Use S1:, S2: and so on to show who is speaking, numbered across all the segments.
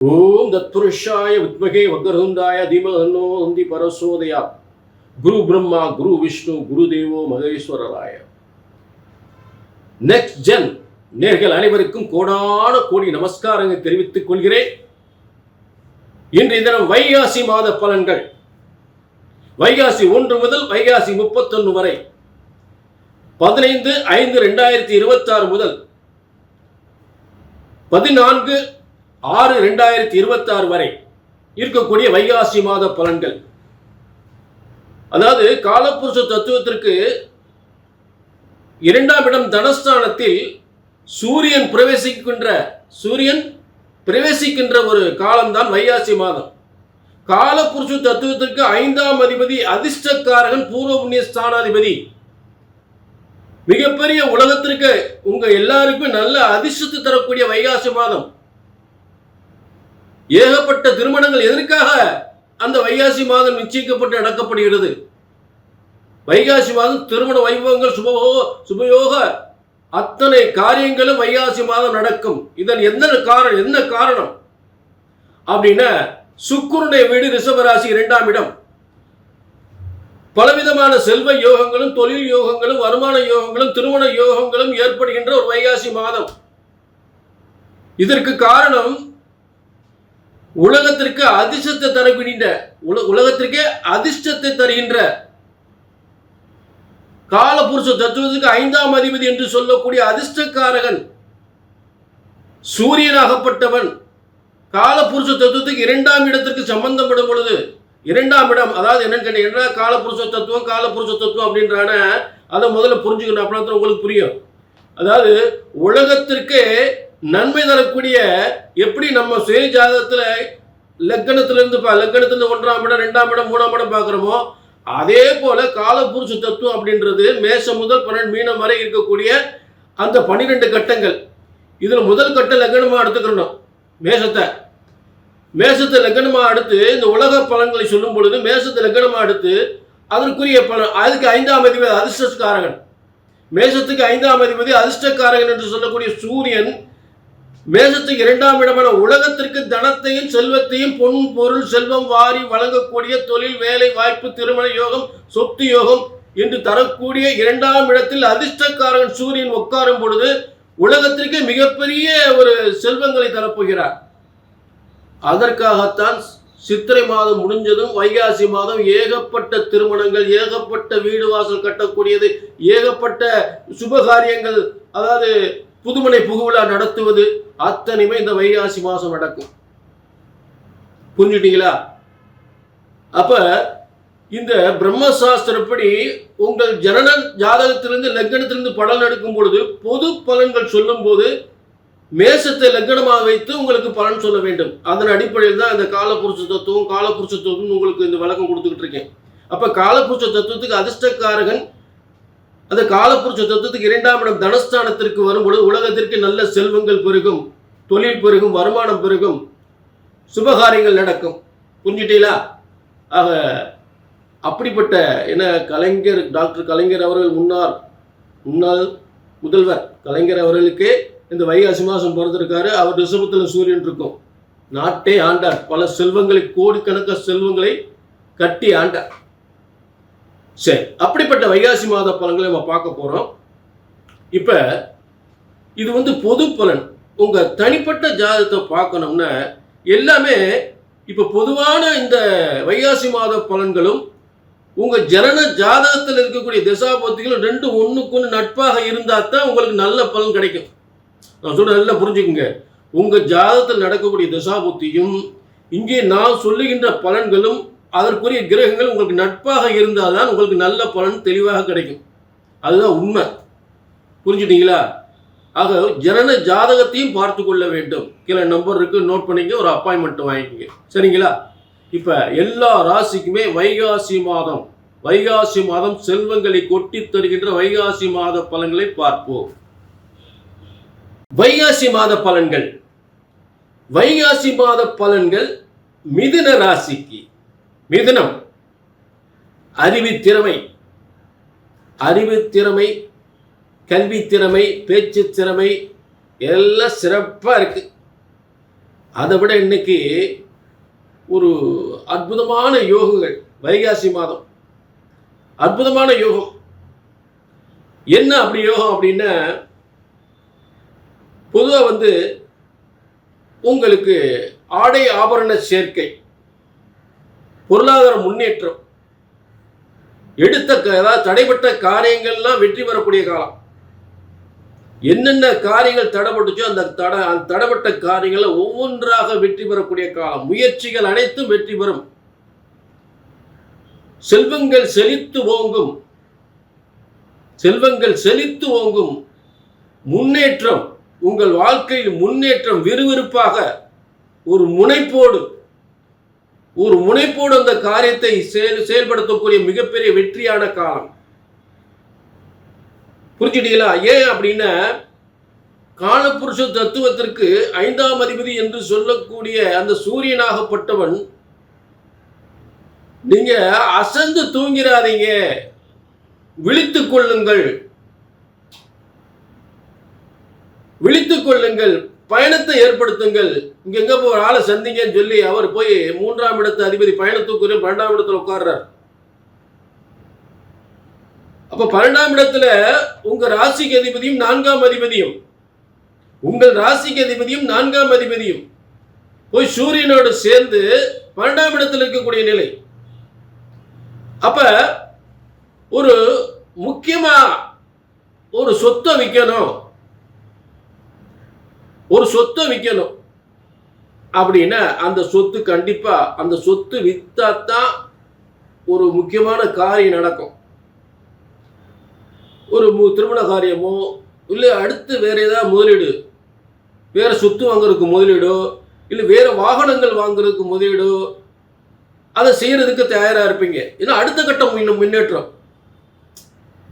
S1: ஓம் தத்புருஷாய வித்மகே வக்ரதுண்டாய தீமஹன்னோ நந்தி பரசோதயா. குரு பிரம்மா குரு விஷ்ணு குரு தேவோ மகேஸ்வரராய. நெக்ஸ்ட் ஜென் நேர்கள் அனைவருக்கும் கோடான கோடி நமஸ்காரங்கள் தெரிவித்துக் கொள்கிறேன். இன்றைய தினம் வைகாசி மாத பலன்கள். வைகாசி 1 முதல் வைகாசி 31 வரை, 15/5/2026 முதல் 14/6/2026 வரை இருக்கக்கூடிய வைகாசி மாத பலன்கள். அதாவது காலபுருஷ தத்துவத்திற்கு 2ஆம் இடம் தனஸ்தானத்தில் சூரியன் பிரவேசிக்கின்ற ஒரு காலம்தான் வைகாசி மாதம். காலபுருஷ தத்துவத்திற்கு 5ஆம் அதிபதி அதிர்ஷ்டக்காரகன் பூர்வ புண்ணிய ஸ்தானாதிபதி. மிகப்பெரிய உலகத்திற்கு உங்க எல்லாருக்கும் நல்ல அதிர்ஷ்டத்தை தரக்கூடிய வைகாசி மாதம். ஏகப்பட்ட திருமணங்கள் எதற்காக அந்த வைகாசி மாதம் நிச்சயிக்கப்பட்டு நடக்கப்படுகிறது. வைகாசி மாதம் திருமண வைபவங்கள், சுபயோக அத்தனை காரியங்களும் வைகாசி மாதம் நடக்கும். இதன் என்ன காரணம் அப்படின்னா, சுக்கிரனுடைய வீடு ரிஷபராசி 2ஆம் இடம். பலவிதமான செல்வ யோகங்களும், தொழில் யோகங்களும், வருமான யோகங்களும், திருமண யோகங்களும் ஏற்படுகின்ற ஒரு வைகாசி மாதம். இதற்கு காரணம் உலகத்திற்கு அதிர்ஷ்டத்தை தருகின்ற காலபுருஷ தத்துவத்துக்கு 5ஆம் அதிபதி என்று சொல்லக்கூடிய அதிர்ஷ்டக்காரகன் சூரியனாகப்பட்டவன் காலபுருஷ தத்துவத்துக்கு 2ஆம் இடத்திற்கு சம்பந்தப்படும் பொழுது, 2ஆம் இடம் அதாவது என்னன்னு கேட்டீங்கன்னா, காலபுருஷ தத்துவம் அப்படின்றான அதை முதல்ல புரிஞ்சுக்கணும். அப்படின்னா உங்களுக்கு புரியும். அதாவது உலகத்திற்கு நன்மை தரக்கூடிய, எப்படி நம்ம சுய ஜாதகத்துல லக்னத்திலிருந்து 1ஆம் இடம், 2ஆம் இடம், 3ஆம் இடம் பார்க்கிறோமோ, அதே போல காலபுருஷ தத்துவம் அப்படின்றது மேஷம் முதல் 12 மீனம் வரை இருக்கக்கூடிய அந்த 12 கட்டங்கள். இதுல முதல் கட்ட லக்னமா எடுத்துக்கணும். மேஷத்தை லக்னமா அடுத்து இந்த உலக பலன்களை சொல்லும் பொழுது மேஷத்தை லக்னமா அடுத்து அதற்குரிய பலன், அதுக்கு 5ஆம் அதிபதி அதிர்ஷ்டக்காரகன். மேஷத்துக்கு 5ஆம் அதிபதி அதிர்ஷ்டக்காரகன் என்று சொல்லக்கூடிய சூரியன் மேஷத்துக்கு 2ஆம் இடமான உலகத்திற்கு தனத்தையும் செல்வத்தையும், பொன் பொருள் செல்வம் வாரி வழங்கக்கூடிய தொழில், வேலை வாய்ப்பு, திருமண யோகம், சொத்து யோகம் என்று தரக்கூடிய 2ஆம் இடத்தில் அதிர்ஷ்டக்காரன் சூரியன் உட்காரும் பொழுது உலகத்திற்கு மிகப்பெரிய ஒரு செல்வங்களை தரப்போகிறார். அதற்காகத்தான் சித்திரை மாதம் முடிஞ்சதும் வைகாசி மாதம் ஏகப்பட்ட திருமணங்கள், ஏகப்பட்ட வீடு வாசல் கட்டக்கூடியது, ஏகப்பட்ட சுபகாரியங்கள், அதாவது புதுமனை புகுவிழா நடத்துவது அத்தனையுமே இந்த வைகாசி மாதம் நடக்கும். புரிஞ்சுட்டீங்களா? அப்ப இந்த பிரம்மசாஸ்திரப்படி உங்கள் ஜனன ஜாதகத்திலிருந்து லக்னத்திலிருந்து பலன் எடுக்கும் பொழுது, பொது பலன்கள் சொல்லும் போது மேஷத்தை லக்னமாக வைத்து உங்களுக்கு பலன் சொல்ல வேண்டும். அதன் அடிப்படையில் தான் இந்த காலபுருஷ தத்துவம் உங்களுக்கு இந்த விளக்கம் கொடுத்துக்கிட்டு இருக்கேன். அப்ப காலபுருஷ தத்துவத்துக்கு அதிர்ஷ்டக்காரகன் அந்த காலபுருஷ தத்துவத்துக்கு 2ஆம் இடம் தனஸ்தானத்திற்கு வரும்பொழுது உலகத்திற்கு நல்ல செல்வங்கள் பெருகும், தொழில் பெருகும், வருமானம் பெருகும், சுபகாரியங்கள் நடக்கும். புரிஞ்சுட்டீங்களா? ஆக அப்படிப்பட்ட டாக்டர் கலைஞர் அவர்கள் முன்னாள் முதல்வர் கலைஞர் அவர்களுக்கு இந்த வைகாசி மாதம் பிறந்திருக்காரு. அவர் ரிஷபத்தில் சூரியன் இருக்கும். நாட்டே ஆண்டார். பல செல்வங்களை, கோடிக்கணக்கான செல்வங்களை கட்டி ஆண்டார். சரி, அப்படிப்பட்ட வைகாசி மாத பலன்களை நம்ம பார்க்க போறோம். இப்ப இது பொது பலன். உங்க தனிப்பட்ட ஜாதகத்தை பார்க்கணும்னா எல்லாமே இப்ப பொதுவான இந்த வைகாசி மாத பலன்களும் உங்க ஜனன ஜாதகத்தில் இருக்கக்கூடிய திசாபுத்திகளும் 2 ஒண்ணுக்கு நட்பாக இருந்தா தான் உங்களுக்கு நல்ல பலன் கிடைக்கும். நான் சொல்ற நல்லா புரிஞ்சுக்குங்க. உங்க ஜாதகத்தில் நடக்கக்கூடிய திசாபுத்தியும் இங்கே நான் சொல்லுகின்ற பலன்களும் அதற்குரிய கிரகங்கள் உங்களுக்கு நட்பாக இருந்தால்தான் உங்களுக்கு நல்ல பலன் தெளிவாக கிடைக்கும். அதுதான் உண்மை. புரிஞ்சுட்டீங்களா? ஆக ஜனன ஜாதகத்தையும் பார்த்து கொள்ள வேண்டும். கீழே நம்பர் இருக்கு, நோட் பண்ணிக்க, ஒரு அப்பாயின்மெண்ட் வாங்கிக்கங்க. சரிங்களா? இப்ப எல்லா ராசிக்குமே வைகாசி மாதம் செல்வங்களை கொட்டி தருகின்ற வைகாசி மாத பலன்களை பார்ப்போம். வைகாசி மாத பலன்கள் மிதுன ராசிக்கு. மிதுனம் அறிவுத்திறமை, கல்வி திறமை, பேச்சு திறமை எல்லாம் சிறப்பாக இருக்கு. அதை விட இன்னைக்கு ஒரு அற்புதமான யோகங்கள், வைகாசி மாதம் அற்புதமான யோகம். என்ன அப்படி யோகம் அப்படின்னா, பொதுவாக உங்களுக்கு ஆடை ஆபரண சேர்க்கை, பொருளாதார முன்னேற்றம், அதாவது தடைப்பட்ட காரியங்கள்லாம் வெற்றி பெறக்கூடிய காலம். என்னென்ன காரியங்கள் தடைப்பட்டுச்சோ அந்த தடைப்பட்ட காரியங்களை ஒவ்வொன்றாக வெற்றி பெறக்கூடிய காலம். முயற்சிகள் அனைத்தும் வெற்றி பெறும். செல்வங்கள் செழித்து ஓங்கும். செல்வங்கள் செழித்து ஓங்கும். முன்னேற்றம், உங்கள் வாழ்க்கையில் முன்னேற்றம் விறுவிறுப்பாக ஒரு முனைப்போடு அந்த காரியத்தை செயல்படுத்தக்கூடிய மிகப்பெரிய வெற்றியான காலம். புரிஞ்சுட்டீங்களா? ஏன் அப்படின்னா, காலபுருஷ தத்துவத்திற்கு 5ஆம் அதிபதி என்று சொல்லக்கூடிய அந்த சூரியனாகப்பட்டவன், நீங்க அசந்து தூங்கிறாதீங்க, விழித்துக் கொள்ளுங்கள், விழித்துக் கொள்ளுங்கள், பயணத்தை ஏற்படுத்துங்கள். இங்க எங்க போய் ஒரு ஆளை சந்திங்கன்னு சொல்லி அவர் போய் 3ஆம் இடத்து அதிபதி பயணத்துக்குரிய 12ஆம் இடத்துல உட்கார்றார். அப்ப 12ஆம் இடத்துல உங்க ராசிக்கு அதிபதியும் 4ஆம் அதிபதியும், உங்கள் ராசிக்கு அதிபதியும் 4ஆம் அதிபதியும் போய் சூரியனோடு சேர்ந்து 12ஆம் இடத்துல இருக்கக்கூடிய நிலை. அப்ப ஒரு முக்கியமா ஒரு சொத்தை விற்கணும், ஒரு சொத்தை விற்கணும் அப்படின்னா அந்த சொத்து கண்டிப்பா, அந்த சொத்து வித்தாத்தான் ஒரு முக்கியமான காரியம் நடக்கும். ஒரு திருமண காரியமோ இல்லை அடுத்து வேற ஏதாவது முதலீடு, வேற சொத்து வாங்குறதுக்கு முதலீடோ இல்லை வேற வாகனங்கள் வாங்குறதுக்கு முதலீடோ, அதை செய்யறதுக்கு தயாரா இருப்பீங்க. ஏன்னா அடுத்த கட்டம் முன்னேற்றம்.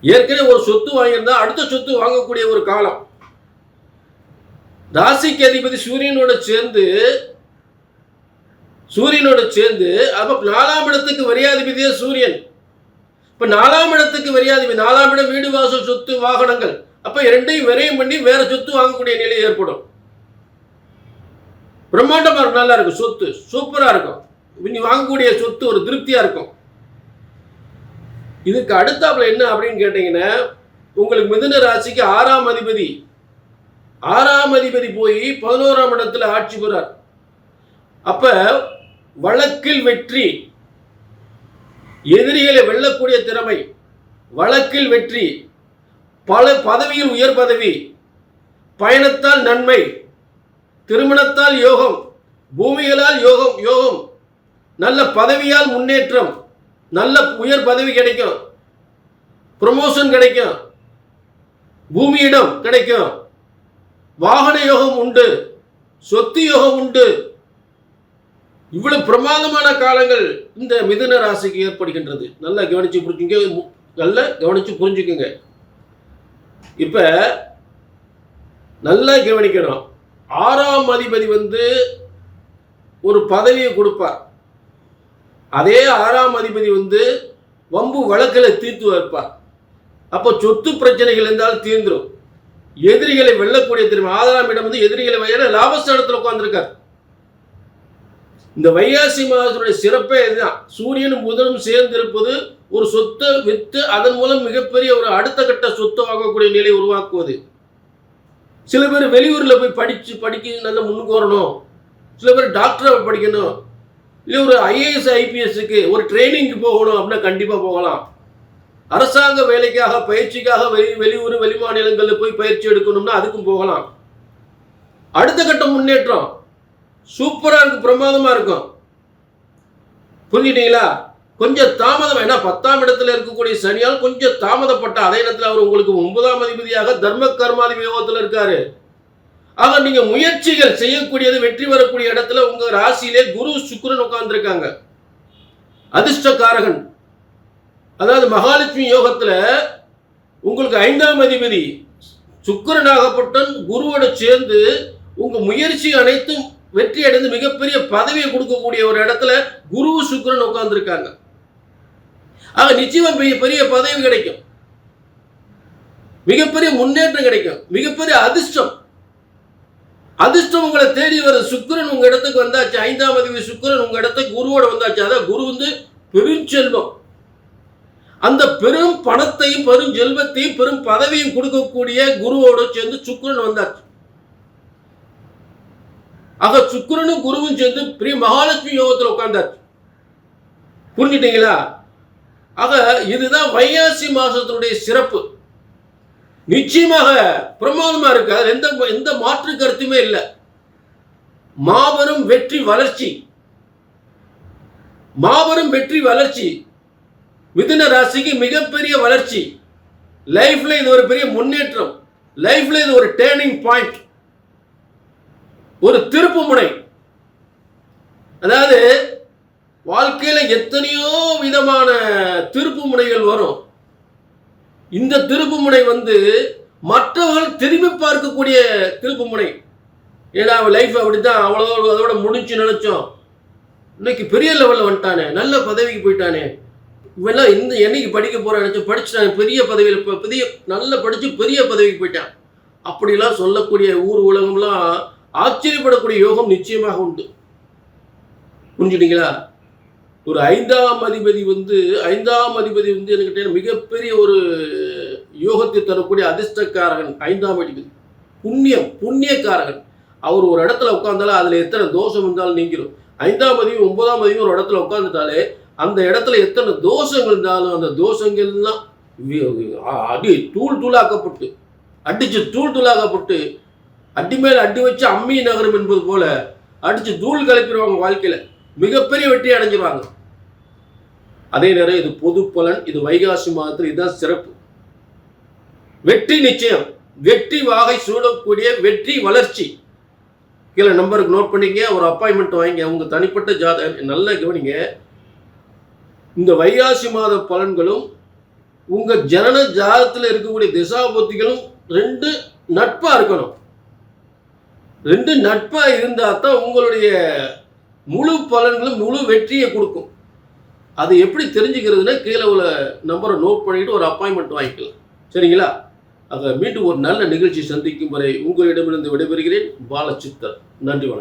S1: ஏற்கனவே ஒரு சொத்து வாங்கியிருந்தா அடுத்த சொத்து வாங்கக்கூடிய ஒரு காலம். ராசிக்கு அதிபதி சூரியனோட சேர்ந்து அப்ப 4ஆம் இடத்துக்கு வரியாதிபதியே சூரியன். இப்ப 4ஆம் இடத்துக்கு வரியாதிபதி, 4ஆம் இடம் வீடு வாசல் சொத்து வாகனங்கள். அப்ப இரண்டையும் விரயம் பண்ணி வேற சொத்து வாங்கக்கூடிய நிலை ஏற்படும். பிரம்மாண்டமா இருக்கும், நல்லா இருக்கும், சொத்து சூப்பரா இருக்கும். நீ வாங்கக்கூடிய சொத்து ஒரு திருப்தியா இருக்கும். இதுக்கு அடுத்தாப்புல என்ன அப்படின்னு கேட்டீங்கன்னா, உங்களுக்கு மிதுன ராசிக்கு 6ஆம் அதிபதி போய் 11ஆம் இடத்துல ஆட்சி பெறார். அப்ப வழக்கில் வெற்றி, எதிரிகளை வெல்லக்கூடிய திறமை, வழக்கில் வெற்றி, பல பதவியில் உயர் பதவி, பயணத்தால் நன்மை, திருமணத்தால் யோகம், பூமிகளால் யோகம், நல்ல பதவியால் முன்னேற்றம், நல்ல உயர் பதவி கிடைக்கும், ப்ரமோஷன் கிடைக்கும், பூமியிடம் கிடைக்கும், வாகன யோகம் உண்டு, சொத்து யோகம் உண்டு. இவ்வளவு பிரமாதமான காலங்கள் இந்த மிதுன ராசிக்கு ஏற்படுகின்றது. நல்லா கவனிச்சு புரிஞ்சுக்குங்க. இப்ப நல்லா கவனிக்கணும். 6ஆம் அதிபதி ஒரு பதவியை கொடுப்பார். அதே 6ஆம் அதிபதி வம்பு வழக்கில் தீர்த்து வைப்பார். அப்போ சொத்து பிரச்சனைகள் இருந்தாலும் தீர்ந்துடும். எதிரிகளை வெல்லக்கூடிய திறமை. 6ஆம் இடம் எதிரிகளை வைக்கிற லாபஸ்தானத்தில் உட்கார்ந்துருக்கார். இந்த வைகாசி மாதத்துடைய சிறப்பே இதுதான். சூரியனும் புதனும் சேர்ந்திருப்பது ஒரு சொத்தை வித்து அதன் மூலம் மிகப்பெரிய ஒரு அடுத்த கட்ட சொத்தை வாங்கக்கூடிய நிலையை உருவாக்குவது. சில பேர் வெளியூர்ல போய் படிக்க நல்ல முன்னுக்கு வரணும், சில பேர் டாக்டரை படிக்கணும், இல்லை ஒரு ஐஏஎஸ் ஐபிஎஸ்க்கு ஒரு ட்ரைனிங்க்கு போகணும் அப்படின்னா கண்டிப்பா போகலாம். அரசாங்க வேலைக்காக பயிற்சிக்காக வெளியூர் வெளிமாநிலங்களில் போய் பயிற்சி எடுக்கணும்னா அதுக்கும் போகலாம். அடுத்த கட்ட முன்னேற்றம் சூப்பரா இருக்கும், பிரமாதமா இருக்கும். புரிஞ்சுட்டீங்களா? கொஞ்சம் தாமதம். ஏன்னா 10ஆம் இடத்துல இருக்கக்கூடிய சனியால் கொஞ்சம் தாமதப்பட்ட, அதே நேரத்தில் அவர் உங்களுக்கு 9ஆம் அதிபதியாக தர்ம கர்மாதிபதி யோகத்தில் இருக்காரு. ஆக நீங்க முயற்சிகள் செய்யக்கூடியது வெற்றி வரக்கூடிய இடத்துல உங்க ராசியிலே குரு சுக்கிரன் உட்கார்ந்துருக்காங்க. அதிர்ஷ்டக்காரகன், அதாவது மகாலட்சுமி யோகத்துல உங்களுக்கு 5ஆம் அதிபதி சுக்கிரனாகப்பட்ட குருவோட சேர்ந்து உங்க முயற்சி அனைத்தும் வெற்றி அடைந்து மிகப்பெரிய பதவியை கொடுக்கக்கூடிய ஒரு இடத்துல குரு சுக்கிரன் உட்கார்ந்துருக்காங்க. ஆக நிச்சயமா பெரிய பதவி கிடைக்கும், மிகப்பெரிய முன்னேற்றம் கிடைக்கும், மிகப்பெரிய அதிர்ஷ்டம். அதிர்ஷ்டம் உங்களை தேடி வருது. சுக்கிரன் உங்க இடத்துக்கு வந்தாச்சு. 5ஆம் அதிபதி சுக்கிரன் உங்க இடத்துக்கு குருவோட வந்தாச்சு. அதான் குரு வந்து பெருஞ்செல்வம். அந்த பெரும் பணத்தையும் பெரும் செல்வத்தையும் பெரும் பதவியும் கொடுக்கக்கூடிய குருவோடு சேர்ந்து சுக்கிரன் வந்தாச்சு. ஆக சுக்கிரனும் குருவும் சேர்ந்து பெரிய மகாலட்சுமி யோகத்தில் உட்கார்ந்தாச்சு. புரிஞ்சுட்டீங்களா? ஆக இதுதான் வைகாசி மாசத்தினுடைய சிறப்பு. நிச்சயமாக பிரமாதமா இருக்கு. அதுல எந்த மாற்று கருத்துமே இல்லை. மாபெரும் வெற்றி வளர்ச்சி, மாபெரும் வெற்றி வளர்ச்சி. மிதுன ராசிக்கு மிகப்பெரிய வளர்ச்சி. லைஃப்ல இது ஒரு பெரிய முன்னேற்றம். லைஃப்ல இது ஒரு டேர்னிங் பாயிண்ட், ஒரு திருப்பு முனை. அதாவது வாழ்க்கையில எத்தனையோ விதமான திருப்பு முனைகள் வரும். இந்த திருப்பு முனை வந்து மற்றவர்கள் திரும்பி பார்க்கக்கூடிய திருப்பு முனை. ஏன்னா லைஃப் அப்படித்தான், அவ்வளோ அதோட முடிஞ்சு நினைச்சோம். இன்னைக்கு பெரிய லெவலில் வந்துட்டானே, நல்ல பதவிக்கு போயிட்டானே, இவெல்லாம் என்னைக்கு படிக்க போறான் நினைச்சு படிச்சுட்டான், பெரிய பதவியில் பெரிய நல்ல படிச்சு பெரிய பதவிக்கு போயிட்டான். அப்படிலாம் சொல்லக்கூடிய ஊர் உலகம்லாம் ஆச்சரியப்படக்கூடிய யோகம் நிச்சயமாக உண்டு. புரிஞ்சுட்டீங்களா? ஒரு 5ஆம் அதிபதி வந்து எனக்கு மிகப்பெரிய ஒரு யோகத்தை தரக்கூடிய அதிர்ஷ்டக்காரகன். 5ஆம் அதிபதி புண்ணியக்காரகன். அவர் ஒரு இடத்துல உட்கார்ந்தாலும் அதுல எத்தனை தோஷம் இருந்தாலும் நீங்கிடும். 5ஆம் அதிபதி 9ஆம் அதிபதி ஒரு இடத்துல உட்கார்ந்துட்டாலே அந்த இடத்துல எத்தனை தோஷங்கள் இருந்தாலும் அந்த தோஷங்கள்லாம் அடி தூளாக்கப்பட்டு அடிச்சு தூளாக்கப்பட்டு அடி மேல் அடி வச்சு அம்மி நகரம் என்பது போல அடிச்சு தூள் கலப்பிடுவாங்க. வாழ்க்கையில மிகப்பெரிய வெற்றி அடைஞ்சிருவாங்க. அதே நேரம் இது பொது பலன். இது வைகாசி மாதத்தில் இதுதான் சிறப்பு. வெற்றி நிச்சயம், வெற்றி வாகை சூடக்கூடிய வெற்றி வளர்ச்சி. கீழே நம்பருக்கு நோட் பண்ணிங்க, ஒரு அப்பாயின்மெண்ட் வாங்கிங்க. உங்க தனிப்பட்ட நல்ல கவனிங்க. இந்த வைகாசி மாத பலன்களும் உங்க ஜனன ஜாதகத்தில் இருக்கக்கூடிய திசாபுத்திகளும் 2 நட்பா இருக்கணும். 2 நட்பா இருந்தா தான் உங்களுடைய முழு பலன்களும் முழு வெற்றியை கொடுக்கும். அது எப்படி தெரிஞ்சுக்கிறதுனா கீழே உள்ள நம்பரை நோட் பண்ணிட்டு ஒரு அப்பாயின்மெண்ட் வாங்கிக்கலாம். சரிங்களா? ஆக மீண்டும் ஒரு நல்ல நிகழ்ச்சி சந்திக்கும் வரை உங்களிடமிருந்து விடைபெறுகிறேன். பாலச்சித்தர். நன்றி, வணக்கம்.